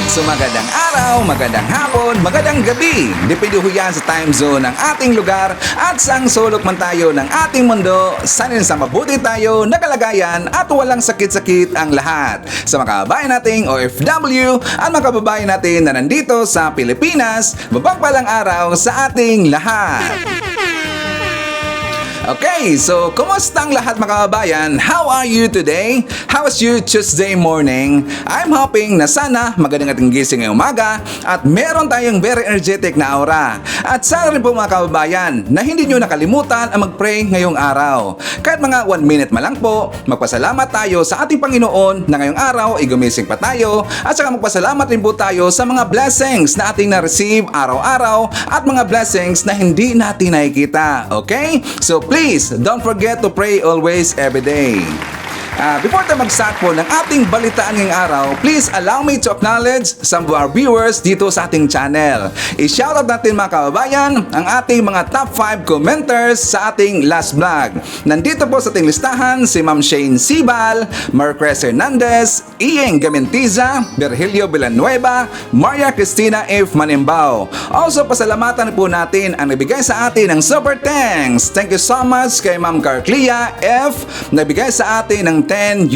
So magandang araw, magandang hapon, magandang gabi. Depende ho yan sa time zone ng ating lugar at saang sulok man tayo ng ating mundo. Sana sa mabuti tayo, nakalagayan at walang sakit-sakit ang lahat. Sa mga kababayan nating OFW at mga kababayan natin na nandito sa Pilipinas, mapagpalang araw sa ating lahat. Okay, so kumusta ang lahat mga kababayan? How are you today? How was your Tuesday morning? I'm hoping na sana magandang ating gising ngayong umaga at meron tayong very energetic na aura. At sana rin po mga kababayan na hindi nyo nakalimutan ang mag-pray ngayong araw. Kahit mga 1 minute man lang po, magpasalamat tayo sa ating Panginoon na ngayong araw ay gumising pa tayo at saka magpasalamat rin po tayo sa mga blessings na ating na-receive araw-araw at mga blessings na hindi natin nakikita. Okay? So please, don't forget to pray always every day. Before tayo mag-start po ng ating balitaan ngayong araw, please allow me to acknowledge some of our viewers dito sa ating channel. I-shoutout natin mga kababayan ang ating mga top 5 commenters sa ating last vlog. Nandito po sa ating listahan si Ma'am Shane Sibal, Marcres Hernandez, Ieng Gamentiza, Virgilio Villanueva, Maria Cristina F. Manimbao. Also, pasalamatan po natin ang nabigay sa atin ng super thanks. Thank you so much kay Ma'am Carclia F. Nabigay sa atin ng $10.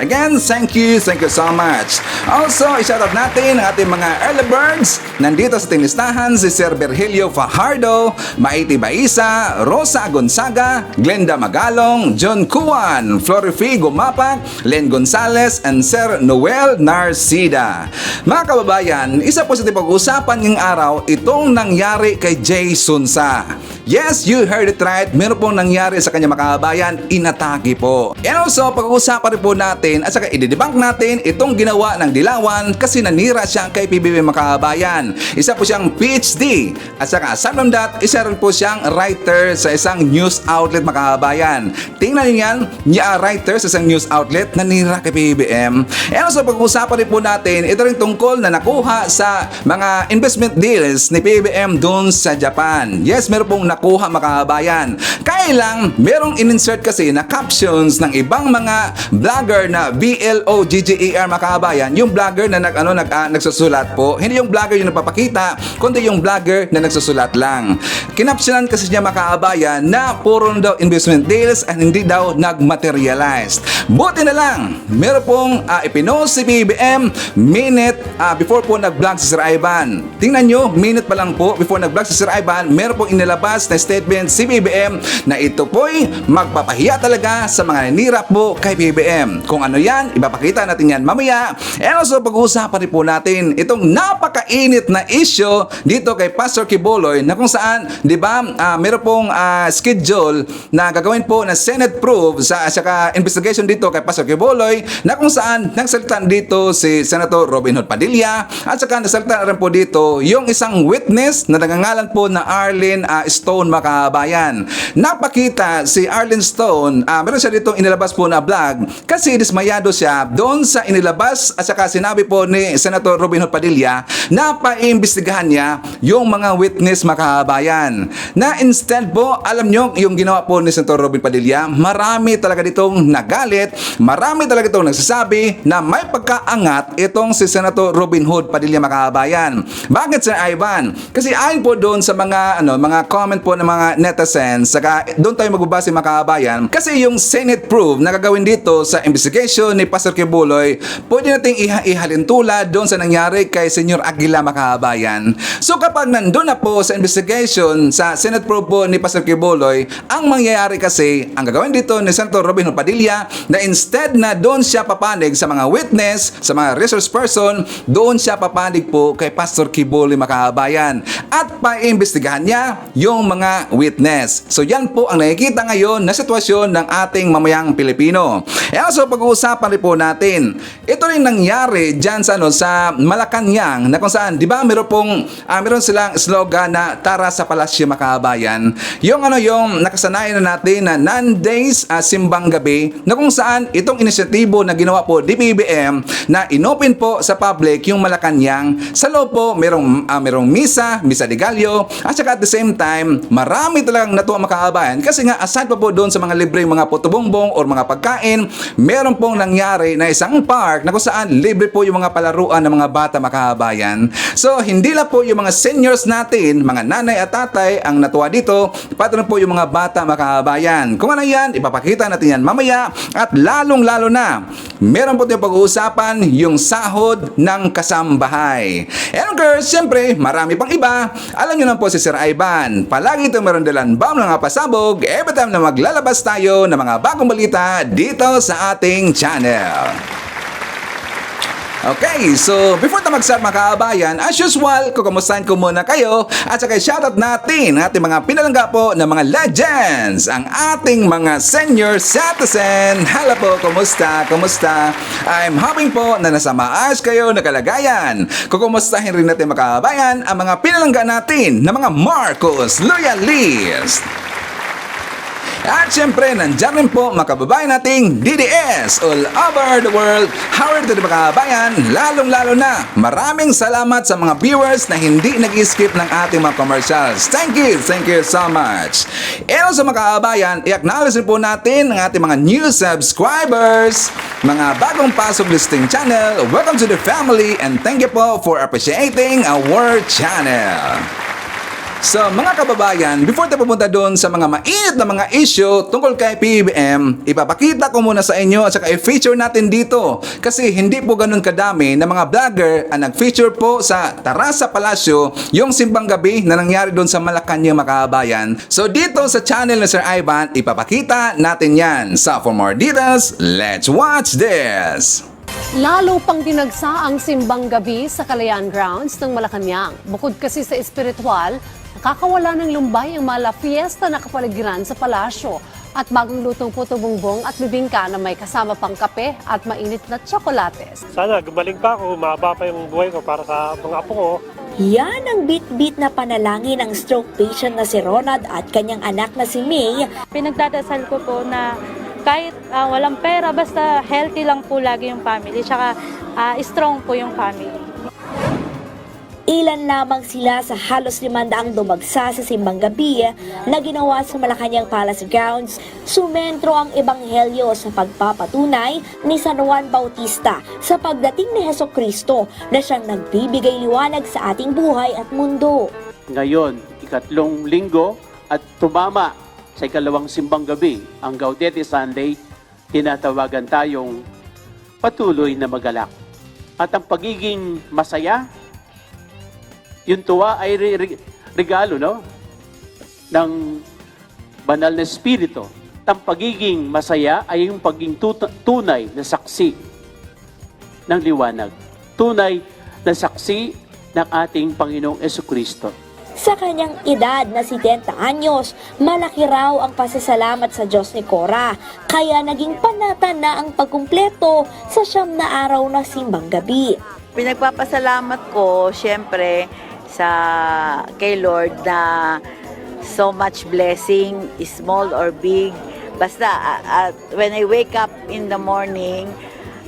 Again, thank you so much. Also, i-shoutout natin ang ating mga early birds. Nandito sa ating listahan si Sir Virgilio Fajardo, Maiti Baisa, Rosa Gonzaga, Glenda Magalong, John Cuan, Florifi Gumapak, Len Gonzales, and Sir Noel Narcida. Mga kababayan, isa po sa pag-usapan ngayong araw itong nangyari kay Jay Sunsa. Yes, you heard it right. Meron pong nangyari sa kanya mga kababayan, inatake po. And also, pag-uusapan rin po natin at saka i-debunk natin itong ginawa ng Dilawan kasi nanira siya kay PBB mga kababayan. Isa po siyang PhD at saka aside from that, isa rin po siyang writer sa isang news outlet mga kababayan. Tingnan niyo yan, niya writer sa isang news outlet, nanira kay PBBM. And also, pag-uusapan rin po natin, ito rin tungkol na nakuha sa mga investment deals ni PBBM doon sa Japan. Yes, meron pong nakuha mga kababayan. Kaya lang, merong in-insert kasi na captions ng ibang mga vlogger na VLOGGER mga kababayan. Yung vlogger na nagsusulat po. Hindi yung vlogger yung nagpapakita, kundi yung vlogger na nagsusulat lang. Kinapsyonan kasi niya mga kababayan na puro daw investment deals at hindi daw nagmaterialize. Buti na lang, meron pong ipinost si BBM minute before po nag-vlog si Sir Ivan. Tingnan nyo, minute pa lang po before nag-vlog si Sir Ivan, meron pong inilabas na statement si BBM na ito po'y magpapahiya talaga sa mga nanira po kay BBM. Kung ano yan, ipapakita natin yan mamaya. And also, pag-uusapan rin po natin itong napakainit na issue dito kay Pastor Quiboloy na kung saan, di ba, meron pong schedule na gagawin po na Senate proof sa investigation dito kay Pastor Quiboloy na kung saan nagsalita dito si Senator Robin Hood Padilla at saka nagsalita rin po dito yung isang witness na nagangalan po na Arlene Stone mga kababayan. Napakita si Arlene Stone, meron siya dito inilabas po na vlog kasi dismayado siya doon sa inilabas at saka sinabi po ni Senator Robin Hood Padilla na paimbestigahan niya yung mga witness mga kababayan. Na instead po, alam nyo yung ginawa po ni Senator Robin Padilla, marami talaga ditong nagalit, marami talaga itong nagsasabi na may pagkaangat itong si Senator Robin Hood Padilla mga kababayan. Bakit Sir Ivan? Kasi ayon po doon sa mga comment po ng mga netizens, saka doon tayo magbabase mga kababayan, kasi yung Senate proof na gagawin dito sa investigation ni Pastor Quiboloy, pwede nating ihalin tulad doon sa nangyari kay Senyor Aguila mga kababayan. So kapag nandun na po sa investigation sa Senate proof po ni Pastor Quiboloy, ang mangyayari kasi, ang gagawin dito ni Senator Robin Hood Padilla, na instead na doon siya papanig sa mga witness, sa mga resource person, doon siya papanig po kay Pastor Quiboloy mga kababayan at paimbestigahan niya yung mga witness. So yan po ang nakikita ngayon na sitwasyon ng ating mamayang Pilipino. E also, pag-uusapan rin po natin, ito rin nangyari dyan sa Malacanang na kung saan, di ba meron silang slogan na tara sa palasyo mga kababayan. Yung nakasanayan na natin na 9 days simbang gabi na kung saan itong inisyatibo na ginawa po ni PBBM na inopen po sa public yung Malacanang. Sa loob po, merong misa de Gallo at saka at the same time, marami talagang natuwa mga kababayan kasi nga aside pa po doon sa mga libreng mga putubongbong or mga pagkain. Meron pong nangyari na isang park na kung saan libre po yung mga palaruan ng mga bata makabayan. So hindi lang po yung mga seniors natin, mga nanay at tatay ang natuwa dito, pati na po yung mga bata makabayan. Kung ano yan, ipapakita natin yan mamaya at lalong-lalo na, meron po tayong pag-uusapan yung sahod ng kasambahay. And girls, siyempre, marami pang iba. Alam nyo lang po si Sir Ivan. Palagi ito meron dalang bam ng mga pasabog every time na maglalabas tayo ng mga bagong balita dito sa ating channel. Okay, so before tayo mag-start mga kaabayan, as usual, kukumustahin ko muna kayo at saka shoutout natin ang ating mga pinalangga po ng mga legends, ang ating mga senior citizen. Hello po, kumusta? Kumusta? I'm hoping po na nasa maayos kayo na kalagayan. Kukumustahin rin natin mga kaabayan ang mga pinalangga natin ng mga Marcos Loyalist. At syempre, nandyan rin po mga kababayan nating DDS all over the world. Howard to the mga kababayan, lalong-lalo na, maraming salamat sa mga viewers na hindi nag-skip ng ating mga commercials. Thank you so much. And also mga kababayan, i-acknowledge rin po natin ang ating mga new subscribers, mga bagong pasok listing channel. Welcome to the family and thank you po for appreciating our channel. So mga kababayan, before tayo pupunta doon sa mga mainit na mga issue tungkol kay PBBM, ipapakita ko muna sa inyo at saka i-feature natin dito. Kasi hindi po ganun kadami na mga vlogger ang nag-feature po sa Tarasa Palacio yung simbang gabi na nangyari doon sa Malacanang mga kababayan. So dito sa channel ni Sir Ivan, ipapakita natin yan. So for more details, let's watch this! Lalo pang dinagsa ang simbang gabi sa Kalayaan Grounds ng Malacanang. Bukod kasi sa espiritual, nakakawala ng lumbay ang mala fiesta na kapaligiran sa palasyo at bagong lutong puto bongbong at bibingka na may kasama pang kape at mainit na tsokolates. Sana gumaling pa ako, mahaba pa yung buhay ko para sa mga apo ko. Yan ang bit-bit na panalangin ng stroke patient na si Ronald at kanyang anak na si May. Pinagdadasal ko po na kahit walang pera, basta healthy lang po lagi yung family, tsaka strong po yung family. Ilan lamang sila sa halos 500 dumagsa sa simbang gabi na ginawa sa Malacanang Palace Grounds. Sumentro ang ebanghelyo sa pagpapatunay ni San Juan Bautista sa pagdating ni Hesukristo na siyang nagbibigay liwanag sa ating buhay at mundo. Ngayon, ikatlong linggo at tumama sa ikalawang simbang gabi, ang Gaudete Sunday, tinatawagan tayong patuloy na magalak. At ang pagiging masaya, yung tuwa ay regalo, no? Ng banal na espiritu. Ang pagiging masaya ay yung pagiging tunay na saksi ng liwanag. Tunay na saksi ng ating Panginoong Jesucristo. Sa kanyang edad na 70 anyos, malaki raw ang pasasalamat sa Diyos ni Cora, kaya naging panatan na ang pagkumpleto sa 9 na araw na simbang gabi. Pinagpapasalamat ko, syempre, kay Lord na so much blessing, small or big. Basta, when I wake up in the morning,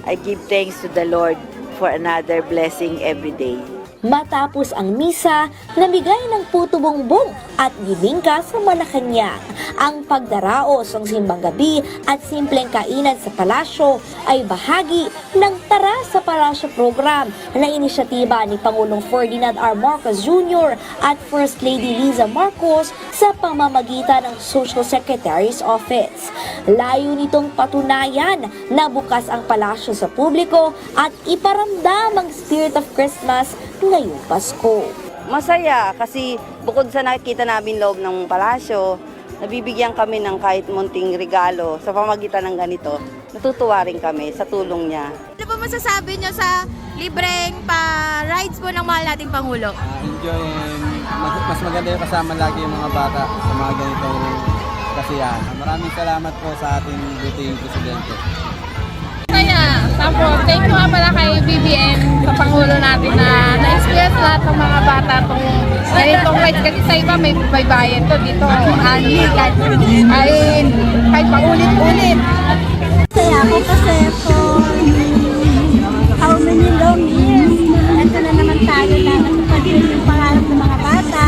I give thanks to the Lord for another blessing every day. Matapos ang misa, namigay ng puto bongbong at bibingka sa Malacanang. Ang pagdaraos ng simbang gabi at simpleng kainan sa palasyo ay bahagi ng Tara sa Palasyo program na inisyatiba ni Pangulong Ferdinand R. Marcos Jr. at First Lady Liza Marcos sa pamamagitan ng Social Secretary's Office. Layo nitong patunayan na bukas ang palasyo sa publiko at iparamdam ang spirit of Christmas ngayong Pasko. Masaya kasi bukod sa nakikita namin loob ng palasyo, nabibigyan kami ng kahit munting regalo sa pamagitan ng ganito. Natutuwa rin kami sa tulong niya. Ano po masasabi niyo sa libreng pa-rides po ng mahal nating Pangulo? Enjoy and mas maganda yung kasama lagi yung mga bata sa mga ganitong kasiyahan. Maraming salamat po sa ating buting presidente. Kaya, tapos thank you nga pala kay BBM sa Pangulo natin na na-experience lahat ng mga bata itong ganitong rides. Kasi sa iba may baybayin to dito. Kahit paulit-ulit. Saya ako kasi for how many long years, ito na naman tayo na matupagin yung pangarap ng mga bata.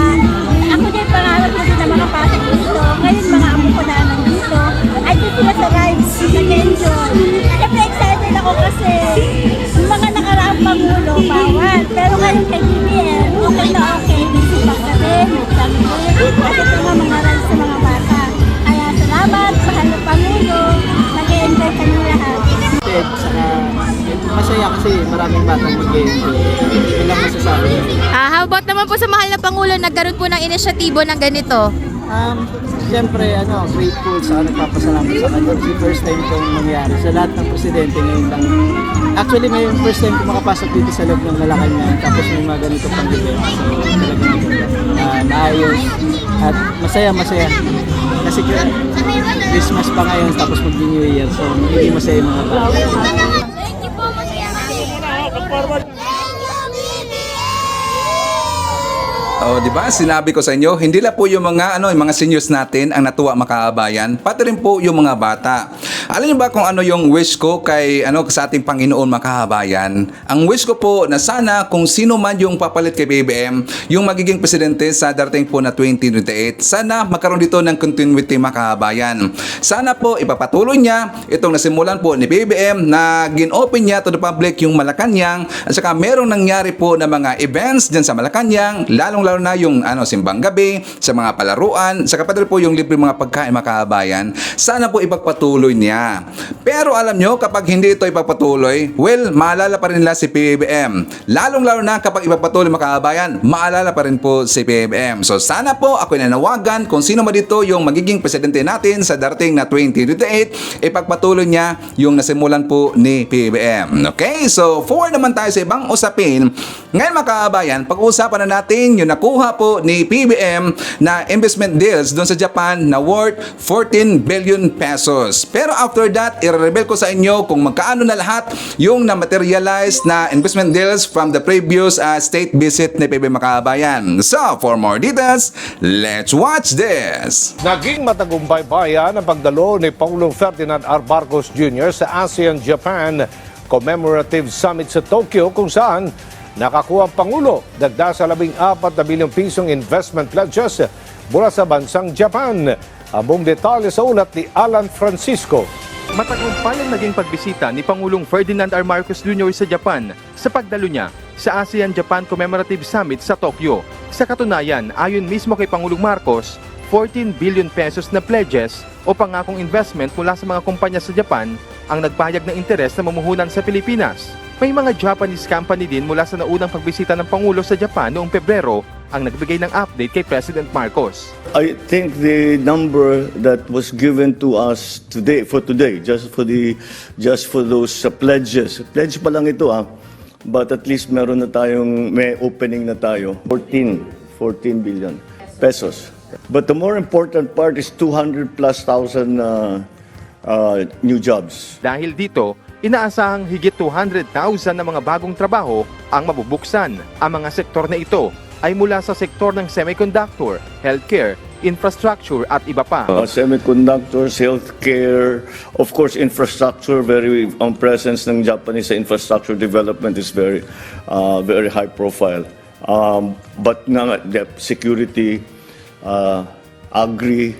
Ako din pangarap ko din na makapasok dito. Ngayon mga amo ko na nandito. Ay, dito sila sa rides. kay BBM, okay na okay. Busy pa kami, sabi ko, at ito nga mga rights sa mga bata. Kaya salamat, mahal na Pangulo, nag-e-enjoy kami lahat. Saka masaya kasi maraming batang mag-enjoy. Yun lang masasabi. How about naman po sa mahal na Pangulo, nagkaroon po ng inisyatibo ng ganito? Siyempre, grateful sa nagpapasalamat sa kanya. Kasi first time itong nangyari. Sa lahat ng presidente ngayon lang. Actually, may first time ko makapasok dito sa loob ng Malacanang. Tapos may mga ganito pang event. So, talagang naayos. At masaya. Kasi Christmas pa ngayon, tapos mag-New Year. So, magiging masaya yung mga tao. Thank you po, masaya Oh, di ba? Sinabi ko sa inyo, hindi lang po yung mga yung mga seniors natin ang natuwa makaabayan, pati rin po yung mga bata. Alam niyo ba kung ano yung wish ko kay sa ating Panginoon makahabayan? Ang wish ko po na sana kung sino man yung papalit kay BBM, yung magiging presidente sa darating po na 2028, sana magkaroon dito ng continuity makahabayan. Sana po ipapatuloy niya itong nasimulan po ni BBM na gin-open niya to the public yung Malacanang, at saka merong nangyari po na mga events dyan sa Malacanang, lalong-lalo na yung simbang gabi, sa mga palaruan, sa kapatid po yung libre mga pagkain makahabayan. Sana po ipagpatuloy niya. Pero alam nyo, kapag hindi ito ipagpatuloy, well, maalala pa rin nila si PBBM. Lalong-lalo na kapag ipagpatuloy makahabayan, maalala pa rin po si PBBM. So sana po ako nanawagan kung sino man dito yung magiging presidente natin sa darating na 2028, ipagpatuloy niya yung nasimulan po ni PBBM. Okay? So forward naman tayo sa ibang usapin. Ngayon makahabayan, pag-uusapan na natin yung nakuha po ni PBBM na investment deals doon sa Japan na worth 14 billion pesos. Pero after that, i-reveal ko sa inyo kung magkaano na lahat yung na-materialize na investment deals from the previous state visit ni PBBM makahabayan. So, for more details, let's watch this! Naging matagumpay bayan ang pagdalo ni Pangulong Ferdinand R. Marcos Jr. sa ASEAN-Japan Commemorative Summit sa Tokyo kung saan nakakuha ang Pangulo dagdag sa 14 na bilyong pisong investment pledges mula sa bansang Japan. Ang buong detalye sa ulat ni Alan Francisco. Matagumpay ang naging pagbisita ni Pangulong Ferdinand R. Marcos Jr. sa Japan sa pagdalo niya sa ASEAN-Japan Commemorative Summit sa Tokyo. Sa katunayan, ayon mismo kay Pangulong Marcos, 14 billion pesos na pledges o pangakong investment mula sa mga kumpanya sa Japan ang nagpahayag ng interes na mamuhunan sa Pilipinas. May mga Japanese company din mula sa naunang pagbisita ng Pangulo sa Japan noong Pebrero ang nagbigay ng update kay President Marcos. I think the number that was given to us today, just for those pledges. Pledge pa lang ito but at least may opening na tayo. 14 billion pesos. But the more important part is 200,000+ new jobs. Dahil dito, inaasahang higit 200,000 na mga bagong trabaho ang mabubuksan. Ang mga sektor na ito ay mula sa sektor ng semiconductor, healthcare, infrastructure at iba pa. Semiconductors, healthcare, of course infrastructure, ang presence ng Japanese sa infrastructure development is very high profile. But security, agri.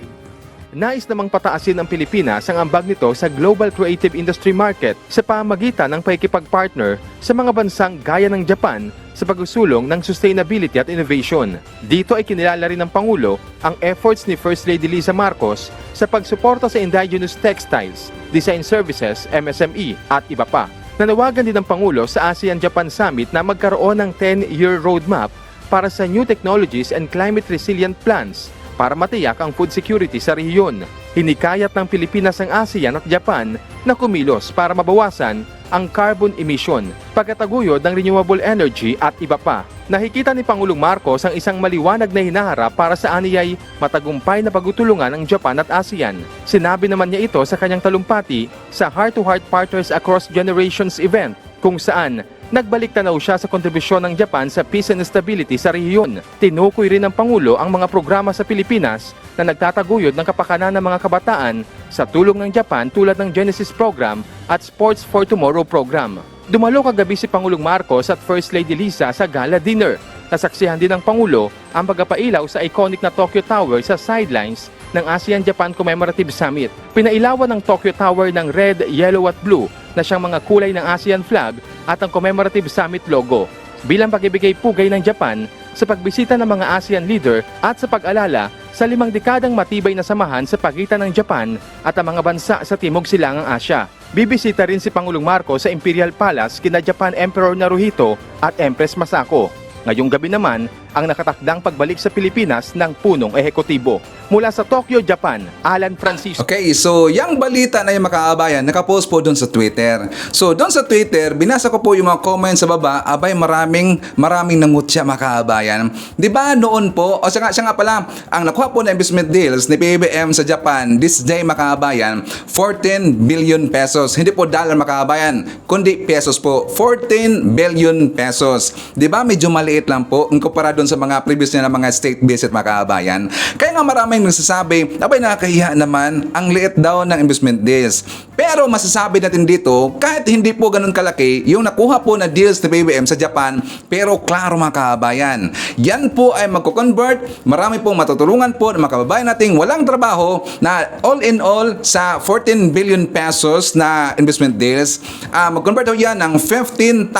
Nais namang pataasin ng Pilipinas ang ambag nito sa global creative industry market sa pamamagitan ng pakikipag-partner sa mga bansang gaya ng Japan sa pagsusulong ng sustainability at innovation. Dito ay kinilala rin ng Pangulo ang efforts ni First Lady Liza Marcos sa pagsuporta sa indigenous textiles, design services, MSME at iba pa. Nanawagan din ng Pangulo sa ASEAN-Japan Summit na magkaroon ng 10-year roadmap para sa new technologies and climate resilient plans para matiyak ang food security sa rehiyon. Hinikayat ng Pilipinas ang ASEAN at Japan na kumilos para mabawasan ang carbon emission, pagkataguyod ng renewable energy at iba pa. Nakikita ni Pangulong Marcos ang isang maliwanag na hinaharap para sa aniyay matagumpay na pagtutulungan ng Japan at ASEAN. Sinabi naman niya ito sa kanyang talumpati sa Heart to Heart Partners Across Generations event kung saan nagbalik tanaw siya sa kontribusyon ng Japan sa peace and stability sa rehiyon. Tinukoy rin ng Pangulo ang mga programa sa Pilipinas na nagtataguyod ng kapakanan ng mga kabataan sa tulong ng Japan tulad ng Genesis Program at Sports for Tomorrow Program. Dumalo kagabi si Pangulong Marcos at First Lady Liza sa gala dinner. Nasaksihan din ng Pangulo ang pagpapailaw sa iconic na Tokyo Tower sa sidelines ng ASEAN-Japan Commemorative Summit. Pinailawan ng Tokyo Tower ng red, yellow at blue na siyang mga kulay ng ASEAN flag at ang Commemorative Summit logo. bilang pagbibigay pugay ng Japan sa pagbisita ng mga ASEAN leader at sa pag-alala sa 5 dekadang matibay na samahan sa pagitan ng Japan at ang mga bansa sa Timog Silangang Asya. Bibisita rin si Pangulong Marcos sa Imperial Palace kina Japan Emperor Naruhito at Empress Masako. Ngayong gabi naman, ang nakatakdang pagbalik sa Pilipinas ng punong ehekutibo. Mula sa Tokyo, Japan, Alan Francisco. Okay, so yung balita na yung makaabayan, nakapost po doon sa Twitter. So doon sa Twitter, binasa ko po yung mga comments sa baba, abay maraming nangutya makaabayan. Di ba noon po, o siya nga pala, ang nakuha po na investment deals ni PBBM sa Japan, this day makaabayan, 14 billion pesos. Hindi po dollar makaabayan, kundi pesos po, 14 billion pesos. Di ba medyo maliit lang po, kumpara doon sa mga previous na mga state visit makaabayan. Kaya nga maraming nagsasabi, abay nakakahiya naman, ang liit daw ng investment deals. Pero masasabi natin dito, kahit hindi po ganun kalaki, yung nakuha po na deals ni PBBM sa Japan, pero klaro mga kababayan, yan po ay magko-convert, marami pong matutulungan po ng mga kababayan nating walang trabaho na all in all sa 14 billion pesos na investment deals, mag-convert yan ng 15,000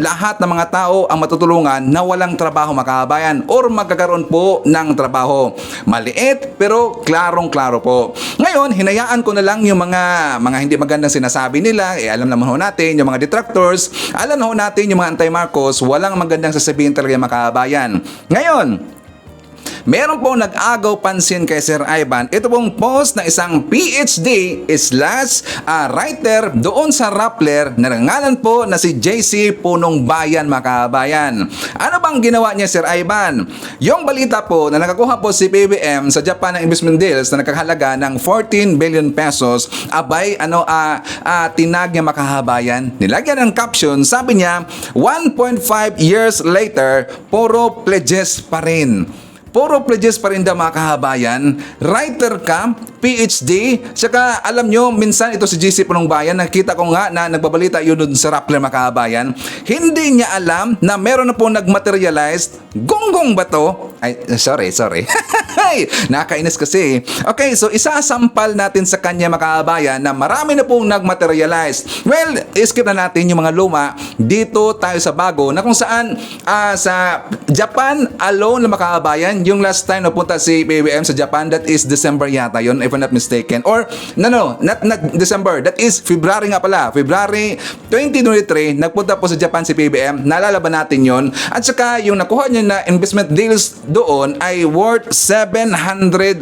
lahat ng mga tao ang matutulungan na walang trabaho mga kababayan or magkakaroon po ng trabaho. Maliit pero klarong-klaro po. Ngayon, hinayaan ko na lang yung mga hindi magandang sinasabi nila. Alam naman ho natin, yung mga detractors, alam ho natin yung mga anti-Marcos, walang magandang sasabihin talaga mga kababayan. Ngayon, meron pong nag-agaw pansin kay Sir Ivan. Ito pong post ng isang PhD writer doon sa Rappler na nangalan po na si JC Punong Bayan mga kababayan. Ano bang ginawa niya Sir Ivan? Yung balita po na nakakuha po si PBBM sa Japan ng investment deals na nagkakahalaga ng 14 billion pesos, abay tinag niya mga kababayan. Nilagyan ng caption, sabi niya 1.5 years later, puro pledges pa rin. Puro pledges pa rin daw mga kahabayan. Writer ka, PhD, saka alam nyo, minsan ito si GC Punong Bayan, nakita ko nga na nagbabalita yun dun sa Rappler mga kahabayan, hindi niya alam na meron na po nag-materialize. Gonggong ba to? Ay, sorry. Nakakainis kasi. Okay, so isasampal natin sa kanya mga kahabayan na marami na pong nag-materialize. Well, skip na natin yung mga luma. Dito tayo sa bago na kung saan sa Japan alone na mga kahabayan, yung last time napunta si PBBM sa Japan, that is December yata yun, if I'm not mistaken. Or, not December, that is February nga pala. February 2023, nagpunta po sa Japan si PBBM. Naalala ba natin yun? At saka, yung nakuha niya na investment deals doon ay worth 700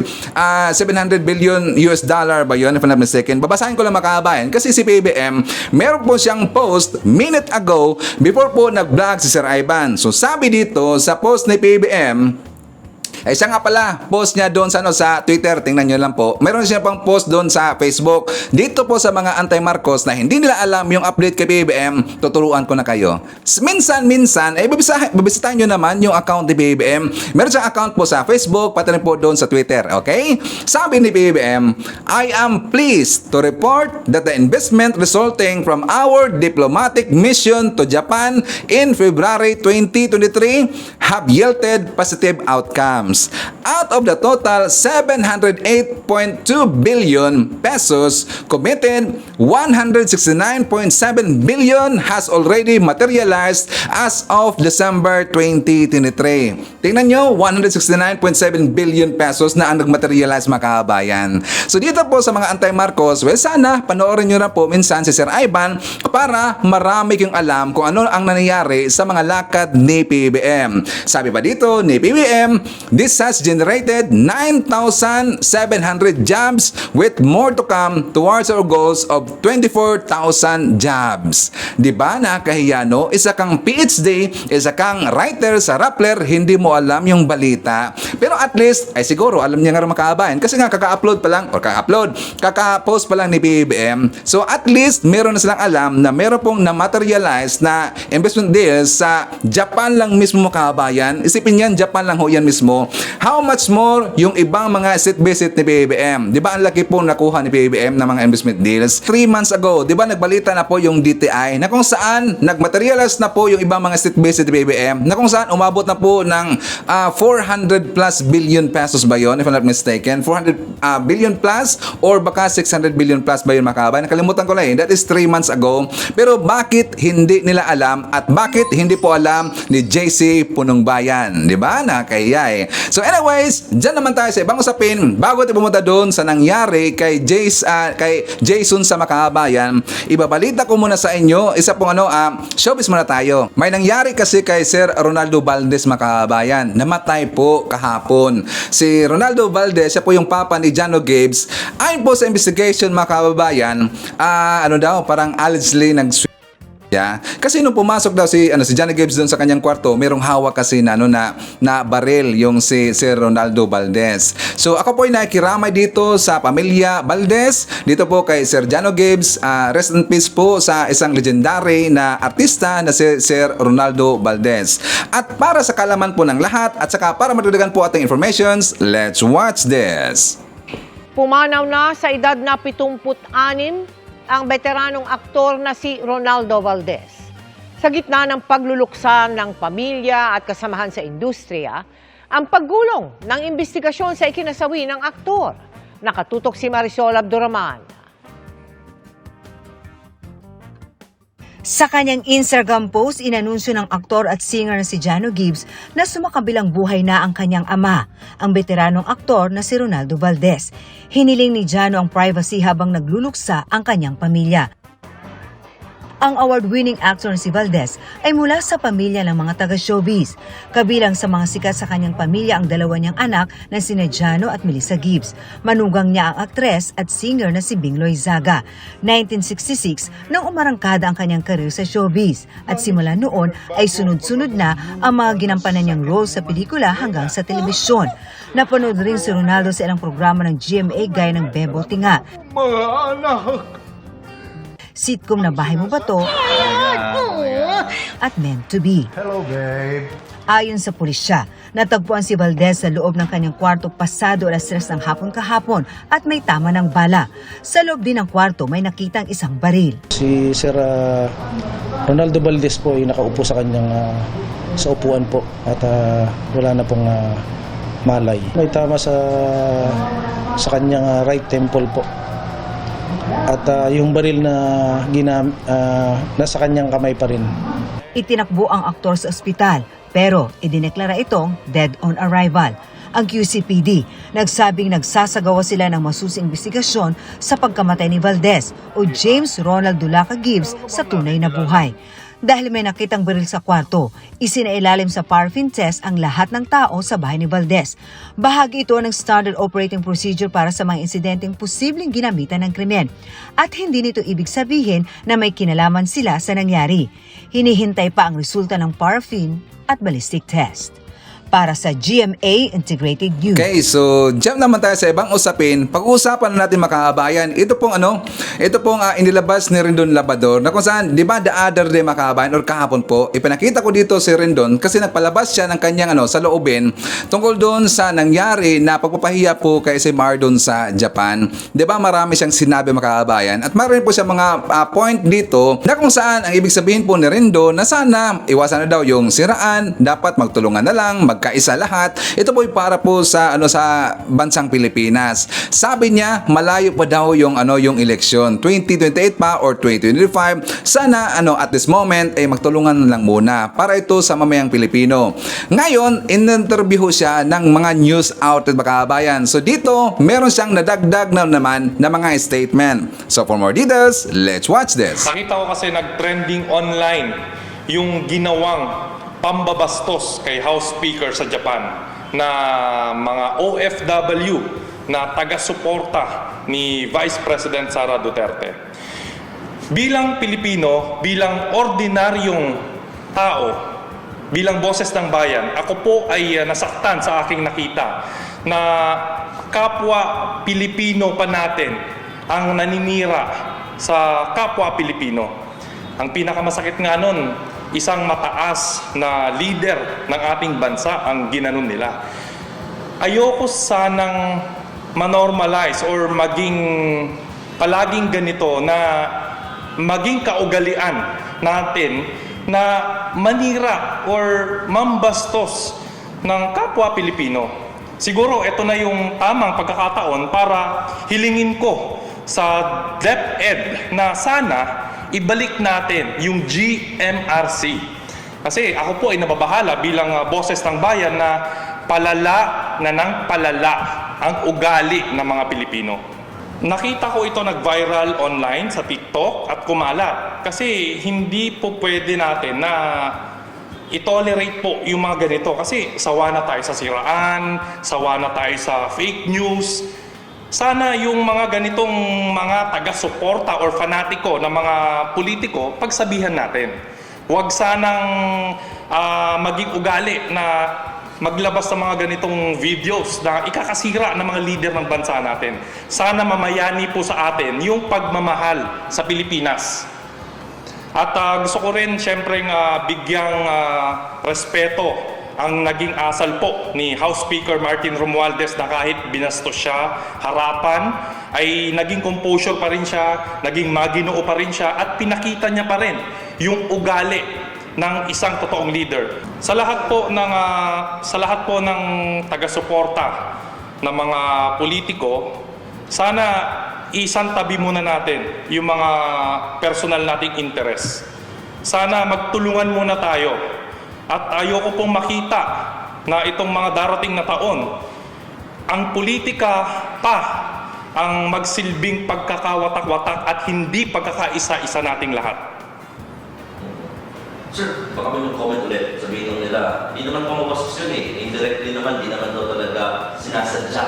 billion US dollar ba yun, if I'm not mistaken. Babasahin ko lang makabayan kasi si PBBM, meron po siyang post minute ago before po nag-vlog si Sir Ivan. So, sabi dito sa post ni PBBM, ay siya nga pala, post niya doon sa Twitter, tingnan nyo lang po. Meron siya pang post doon sa Facebook. Dito po sa mga anti-Marcos na hindi nila alam yung update kay PBBM, tuturuan ko na kayo. Minsan, babisitahin nyo naman yung account ni PBBM. Meron siyang account po sa Facebook, pati rin po doon sa Twitter, okay? Sabi ni PBBM, I am pleased to report that the investment resulting from our diplomatic mission to Japan in February 2023 have yielded positive outcomes. Out of the total 708.2 billion pesos committed, 169.7 billion has already materialized as of December 2023. Tingnan nyo, 169.7 billion pesos na ang nagmaterialize mga kababayan. So dito po sa mga anti-Marcos, well sana panoorin nyo na po minsan si Sir Ivan para marami kayong alam kung ano ang nangyayari sa mga lakad ni PBBM. Sabi pa dito ni PBBM, this has generated 9,700 jobs with more to come towards our goals of 24,000 jobs. Diba nakakahiya no? Isa kang PhD, isa kang writer sa Rappler, hindi mo alam yung balita. Pero at least, ay siguro alam niya nga makabayan kasi nga kaka-post pa lang ni PBBM. So at least meron na silang alam na meron pong na-materialize na investment deals sa Japan lang mismo makabayan. Isipin yan, Japan lang ho yan mismo. How much more yung ibang mga state visit ni PBBM? Di ba ang laki po nakuha ni PBBM ng mga investment deals? 3 months ago, di ba nagbalita na po yung DTI na kung saan nagmaterialize na po yung ibang mga state visit ni PBBM na kung saan umabot na po ng 400 plus billion pesos ba yun, if I'm not mistaken? 400 billion plus or baka 600 billion plus ba yun, mga kababayan? Nakalimutan ko lang. That is 3 months ago. Pero bakit hindi nila alam at bakit hindi po alam ni JC Punong Bayan? Di ba? Nakakaya eh. So anyways, dyan naman tayo sa ibang usapin. Bago tayo pumunta doon sa nangyari kay Jason sa makabayan, ibabalita ko muna sa inyo, isa pong showbiz muna tayo. May nangyari kasi kay Sir Ronaldo Valdez, makabayan. Namatay po kahapon. Si Ronaldo Valdez, siya po yung papa ni Jano Gibbs. Ayon po sa investigation, makabayan, parang allegedly kasi nung pumasok daw si Johnny Gibbs doon sa kanyang kwarto, merong hawak kasi na baril yung si Ronaldo Valdez. So ako po ay nakikiramay dito sa pamilya Valdez, dito po kay Sir Jano Gibbs, rest in peace po sa isang legendary na artista na si Sir Ronaldo Valdez. At para sa kalaman po ng lahat at saka para madagdagan po ating informations, let's watch this. Pumanaw na sa edad na 76 ang veteranong aktor na si Ronaldo Valdez. Sa gitna ng pagluluksa ng pamilya at kasamahan sa industriya, ang paggulong ng investigasyon sa ikinasawi ng aktor. Nakatutok si Marisol Abduraman. Sa kanyang Instagram post, inanunsyo ng aktor at singer na si Jano Gibbs na sumakabilang buhay na ang kanyang ama, ang veteranong aktor na si Ronaldo Valdez. Hiniling ni Jano ang privacy habang nagluluksa ang kanyang pamilya. Ang award-winning actor na si Valdez ay mula sa pamilya ng mga taga-showbiz. Kabilang sa mga sikat sa kanyang pamilya ang dalawa niyang anak na sina Jano at Melissa Gibbs. Manugang niya ang aktres at singer na si Bing Loizaga. 1966 nang umarangkada ang kanyang karir sa showbiz. At simula noon ay sunod-sunod na ang mga ginampanan niyang role sa pelikula hanggang sa telebisyon. Napanood rin si Ronaldo sa ilang programa ng GMA gaya ng Bebo Tinga, Mga anak! sitcom na Bahay Mo Ba To? At Meant to Be. Hello, babe. Ayon sa pulisya, natagpuan si Valdez sa loob ng kanyang kwarto pasado alas 3 ng hapon kahapon at may tama ng bala. Sa loob din ng kwarto may nakitang isang baril. Si Sir Ronaldo Valdez po ay nakaupo sa kanyang sa upuan po at wala na pong malay. May tama sa kanyang right temple po. At yung baril na nasa kanyang kamay pa rin. Itinakbo ang aktor sa ospital pero idineklara itong dead on arrival. Ang QCPD nagsabing nagsasagawa sila ng masusing investigasyon sa pagkamatay ni Valdez o James Ronald Dulaca Gibbs sa tunay na buhay. Dahil may nakitang baril sa kwarto, isinailalim sa paraffin test ang lahat ng tao sa bahay ni Valdez. Bahagi ito ng standard operating procedure para sa mga insidenteng posibleng ginamitan ng krimen. At hindi nito ibig sabihin na may kinalaman sila sa nangyari. Hinihintay pa ang resulta ng paraffin at ballistic test. Para sa GMA Integrated News. Okay, so jump naman tayo sa ibang usapin. Pag-uusapan na natin makabayan, ito pong inilabas ni Rendon Labrador na kung saan, di ba the other day makabayan or kahapon po, ipinakita ko dito si Rendon kasi nagpalabas siya ng kanyang sa loobin tungkol doon sa nangyari na pagpapahiya po kay si Mardon sa Japan. Di ba marami siyang sinabi makabayan at marami po siya mga point dito na kung saan ang ibig sabihin po ni Rendon na sana iwasan na daw yung siraan, dapat magtulungan na lang, magkaisa lahat. Ito po ay para po sa sa bansang Pilipinas. Sabi niya, malayo pa daw yung yung eleksyon. 2028 pa or 2025. Sana at this moment ay magtulungan lang muna para ito sa mamayang Pilipino. Ngayon, in-interview siya ng mga news outlet makabayan. So dito, meron siyang nadagdag na naman na mga statement. So for more details, let's watch this. Nakita ko kasi nag-trending online yung ginawang pambabastos kay House Speaker sa Japan na mga OFW na taga-suporta ni Vice President Sara Duterte. Bilang Pilipino, bilang ordinaryong tao, bilang boses ng bayan, ako po ay nasaktan sa aking nakita na kapwa Pilipino pa natin ang naninira sa kapwa Pilipino. Ang pinakamasakit nga nun, isang mataas na leader ng ating bansa ang ginanon nila. ayoko sanang manormalize or maging palaging ganito na maging kaugalian natin na manira or mambastos ng kapwa Pilipino. Siguro ito na yung tamang pagkakataon para hilingin ko sa DepEd na sana ibalik natin yung GMRC. Kasi ako po ay nababahala bilang boses ng bayan na palala ang ugali ng mga Pilipino. Nakita ko ito nag-viral online sa TikTok at kumalat kasi hindi po pwede natin na i-tolerate po yung mga ganito kasi sawa na tayo sa siraan, sawa na tayo sa fake news. Sana yung mga ganitong mga taga-suporta or fanatiko ng mga politiko, pagsabihan natin. Huwag sanang maging ugali na maglabas ng mga ganitong videos na ikakasira ng mga leader ng bansa natin. Sana mamayani po sa atin yung pagmamahal sa Pilipinas. At gusto ko rin siyempre bigyang respeto ang naging asal po ni House Speaker Martin Romualdez na kahit binastos siya, harapan, ay naging composure pa rin siya, naging maginoo pa rin siya at pinakita niya pa rin yung ugali ng isang totoong leader. Sa lahat po ng taga-suporta ng mga politiko, sana isantabi muna natin yung mga personal nating interest. Sana magtulungan muna tayo. At ayoko pong makita na itong mga darating na taon, ang politika pa ang magsilbing pagkakawatak-watak at hindi pagkakaisa-isa nating lahat. Sir, baka may comment ulit. Sabihin nung nila, hindi naman pumapasok yun eh. Indirectly naman, di naman daw talaga sinasadya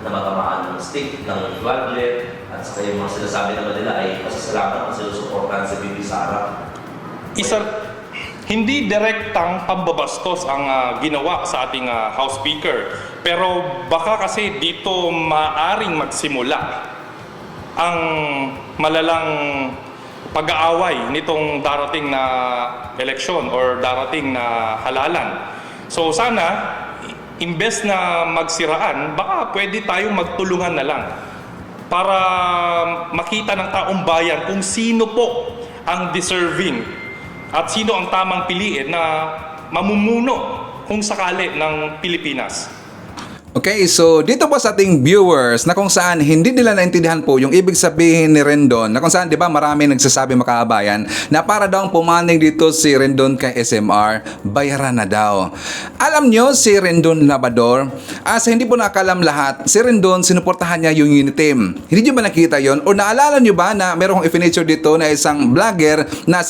na matamaan ng stick, ng flaglet, at saka yung mga sinasabi naman nila ay pasasalamat at sinusuportahan si Bibi Sara. Hindi direktang pambabastos ang ginawa sa ating House Speaker. Pero baka kasi dito maaring magsimula ang malalang pag-aaway nitong darating na eleksyon or darating na halalan. So sana, imbes na magsiraan, baka pwede tayong magtulungan na lang para makita ng taong bayan kung sino po ang deserving at sino ang tamang piliin na mamumuno kung sakali ng Pilipinas. Okay, so dito po sa ating viewers na kung saan hindi nila naintindihan po yung ibig sabihin ni Rendon, na kung saan 'di ba marami nagsasabi makaabayan na para daw pumanig dito si Rendon kay SMR, bayaran na daw. Alam nyo si Rendon Labrador, sa hindi po nakalam lahat, si Rendon sinuportahan niya yung unit team. Hindi nyo ba nakita yon? O naalala nyo ba na merong i-feature dito na isang vlogger na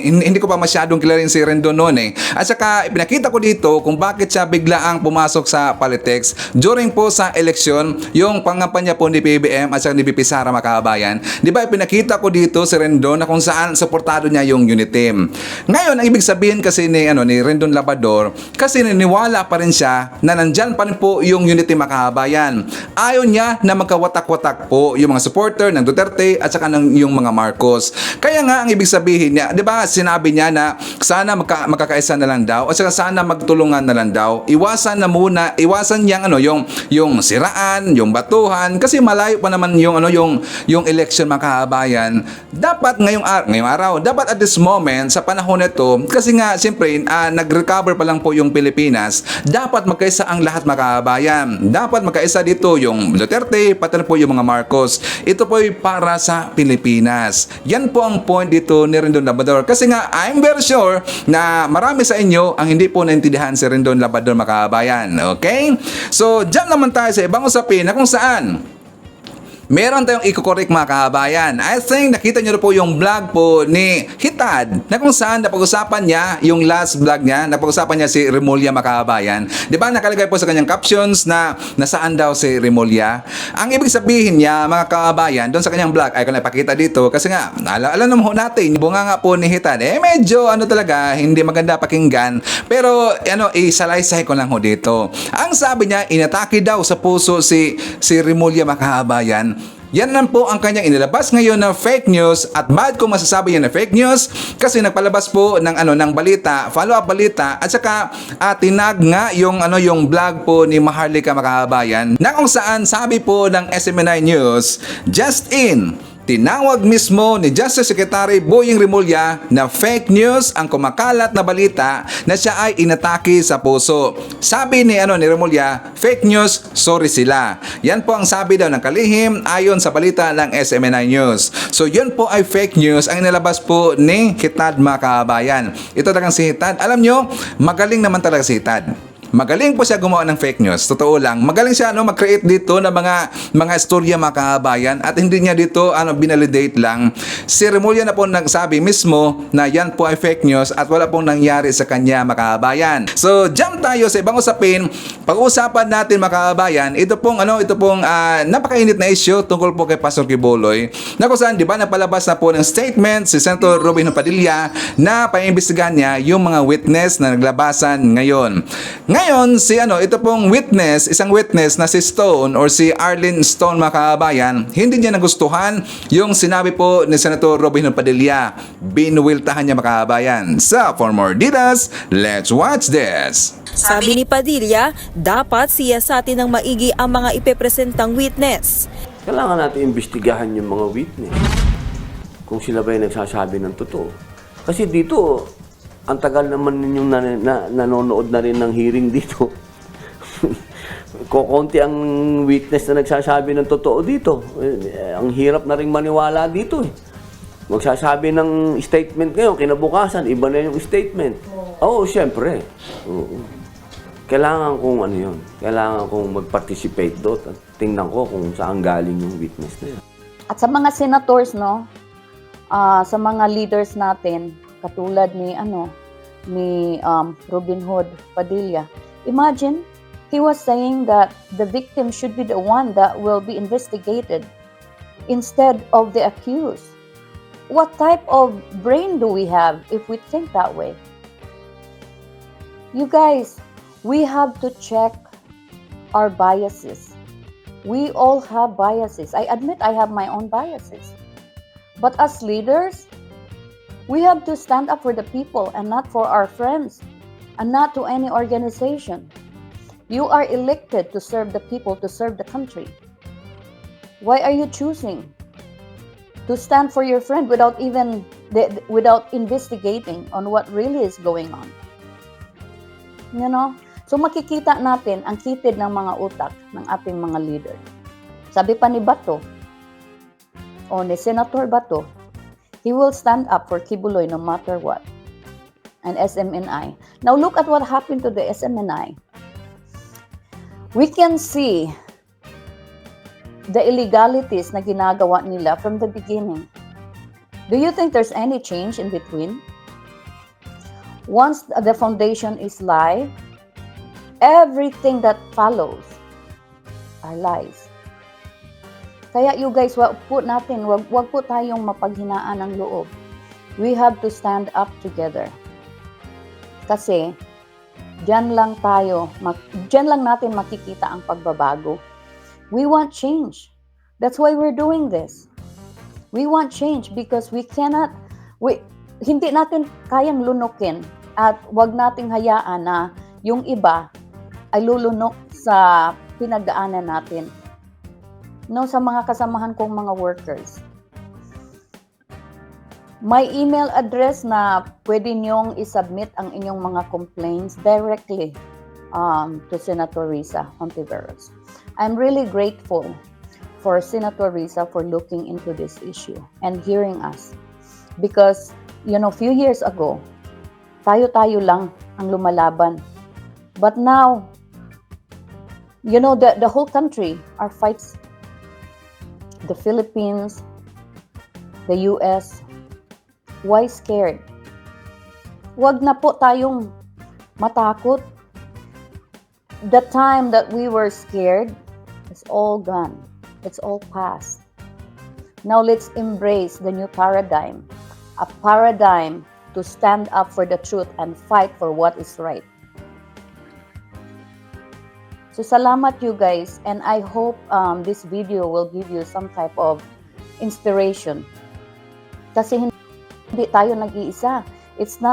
hindi ko pa masyadong kilarin si Rendon noon eh. At saka ipinakita ko dito kung bakit siya biglaang pumasok sa politics during po sa eleksyon, yung pangampanya po ni PBM at saka ni BP Sara Makabayan. Di ba ipinakita ko dito si Rendon na kung saan suportado niya yung unit team. Ngayon, ang ibig sabihin kasi ni Rendon Labrador, kasi niniwala pa rin siya na nandyan pa rin po yung unit team Makabayan. Ayaw niya na magkawatak-watak po yung mga supporter ng Duterte at saka yung mga Marcos. Kaya nga ang ibig sabihin niya, di ba sinabi niya na sana magkakaisa na lang daw at saka sana magtulungan na lang daw. Iwasan niyang yung siraan, yung batuhan kasi malayo pa naman yung election mga kabayan. Dapat ngayong araw, dapat at this moment sa panahon nito kasi nga siyempre nag-recover pa lang po yung Pilipinas, dapat magkaisa ang lahat mga kabayan. Dapat magkaisa dito yung Duterte, pati na po yung mga Marcos. Ito po ay para sa Pilipinas. Yan po ang point dito ni Rendon Labrador. Kasi nga I'm very sure na marami sa inyo ang hindi po naintindihan si Rendon Labrador mga kabayan. Okay? So, dyan naman tayo sa ibang usapin na kung saan meron tayong i-correct mga kabayan. I think nakita nyo po yung vlog po ni Hitad na kung saan napag-usapan niya, yung last vlog niya, napag-usapan niya si Remulla mga kabayan. Di ba nakalagay po sa kanyang captions na nasaan daw si Remulla? Ang ibig sabihin niya mga kabayan, doon sa kanyang vlog, ay ko na ipakita dito kasi nga, alam naman natin, bunga nga po ni Hitad, medyo talaga, hindi maganda pakinggan. Pero isalaysay ko lang dito. Ang sabi niya, inatake daw sa puso si Remulla mga kabayan. Yan lang po ang kanyang inilabas ngayon na fake news. At bakit ko masasabi yan na fake news? Kasi nagpalabas po ng balita, follow-up balita, at saka tinag nga yung vlog po ni Maharlika mga kababayan, na kung saan sabi po ng SMNI News, just in, tinawag mismo ni Justice Secretary Boying Rimulya na fake news ang kumakalat na balita na siya ay inatake sa puso. Sabi ni Rimulya, fake news, sorry sila. Yan po ang sabi daw ng kalihim ayon sa balita ng SMNI News. So yun po ay fake news ang inilabas po ni Hitad mga kababayan. Ito talagang si Hitad. Alam nyo, magaling naman talaga si Hitad. Magaling po siya gumawa ng fake news. Totoo lang. Magaling siya mag-create dito ng mga istorya mga kababayan, at hindi niya dito binalidate lang. Si Rimulya na po nagsabi mismo na yan po ay fake news at wala pong nangyari sa kanya mga kababayan. So, jump tayo sa ibang usapin. Pag-uusapan natin mga kababayan, ito pong napakainit na issue tungkol po kay Pastor Quiboloy. Na kung saan, di ba, napalabas na po ng statement si Senator Robin Padilla na paimbestigahan niya yung mga witness na naglabasan ngayon. Ngayon, ito pong witness, isang witness na si Stone or si Arlene Stone mga kababayan, hindi niya nagustuhan yung sinabi po ni Senator Robin Padilla. Binuwiltahan niya mga kababayan. So, for more details, let's watch this. Sabi ni Padilla, dapat siyasatin ng maigi ang mga ipepresentang witness. Kailangan natin imbestigahan yung mga witness kung sila ba yung nagsasabi ng totoo. Kasi dito, ang tagal naman ninyong nanonood na rin ng hearing dito. Kokonti ang witness na nagsasabi ng totoo dito. Ang hirap na rin maniwala dito. Magsasabi ng statement ngayon, kinabukasan, iba na yung statement. Oo, syempre. Kailangan kong kailangan kong mag-participate doon at tingnan ko kung saan galing yung witness na yun. At sa mga senators, sa mga leaders natin, katulad ni Robin Hood Padilla. Imagine, he was saying that the victim should be the one that will be investigated instead of the accused. What type of brain do we have if we think that way? You guys, we have to check our biases. We all have biases. I admit I have my own biases. But as leaders, we have to stand up for the people and not for our friends and not to any organization. You are elected to serve the people, to serve the country. Why are you choosing to stand for your friend without investigating on what really is going on? So makikita natin ang kitid ng mga utak ng ating mga leader. Sabi pa ni Bato, o ni Senator Bato, he will stand up for Quiboloy no matter what. And SMNI. Now look at what happened to the SMNI. We can see the illegalities na ginagawa nila from the beginning. Do you think there's any change in between? Once the foundation is live, everything that follows are lies. Kaya you guys, wag po tayong mapaghinaan ng loob. We have to stand up together. Kasi diyan lang natin makikita ang pagbabago. We want change. That's why we're doing this. We want change because hindi natin kayang lunukin at wag nating hayaan na yung iba ay lulunok sa pinagdaanan natin. Sa mga kasamahan kong mga workers. May email address na pwede niyong isubmit ang inyong mga complaints directly to Senator Risa Hontiveros. I'm really grateful for Senator Risa for looking into this issue and hearing us. Because, few years ago, tayo-tayo lang ang lumalaban. But now, the whole country, our fights, the Philippines, the US, why scared? Wag na po tayong matakot. The time that we were scared is all gone. It's all past. Now let's embrace the new paradigm. A paradigm to stand up for the truth and fight for what is right. So salamat you guys, and I hope this video will give you some type of inspiration. Kasi hindi tayo nag-iisa.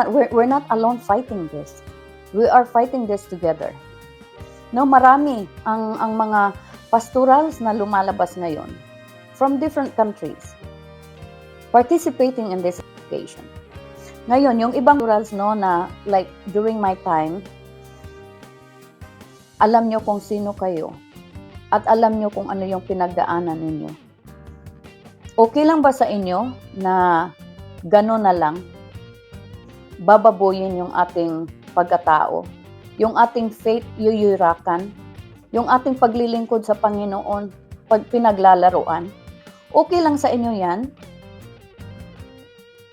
We're not alone fighting this. We are fighting this together. No, marami ang mga pastorals na lumalabas ngayon from different countries participating in this occasion. Ngayon, yung ibang pastorals na like during my time, alam nyo kung sino kayo at alam nyo kung ano yung pinagdaanan ninyo. Okay lang ba sa inyo na gano'n na lang bababoyin yung ating pagkatao, yung ating faith yuyurakan, yung ating paglilingkod sa Panginoon pag pinaglalaruan? Okay lang sa inyo yan?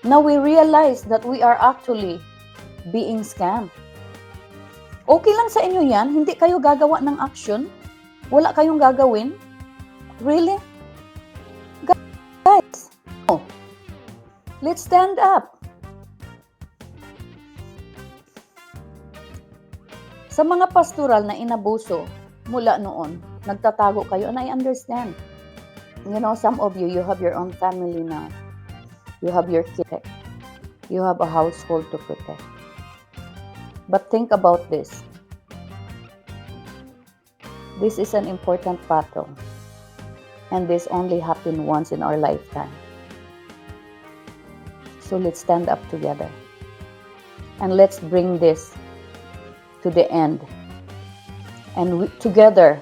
Now we realize that we are actually being scammed. Okay lang sa inyo yan? Hindi kayo gagawa ng action? Wala kayong gagawin? Really? Guys, oh, let's stand up. Sa mga pastoral na inabuso mula noon, nagtatago kayo, and I understand. You know, some of you, you have your own family now. You have your kids. You have a household to protect. But think about this. This is an important battle. And this only happened once in our lifetime. So let's stand up together. And let's bring this to the end. And together,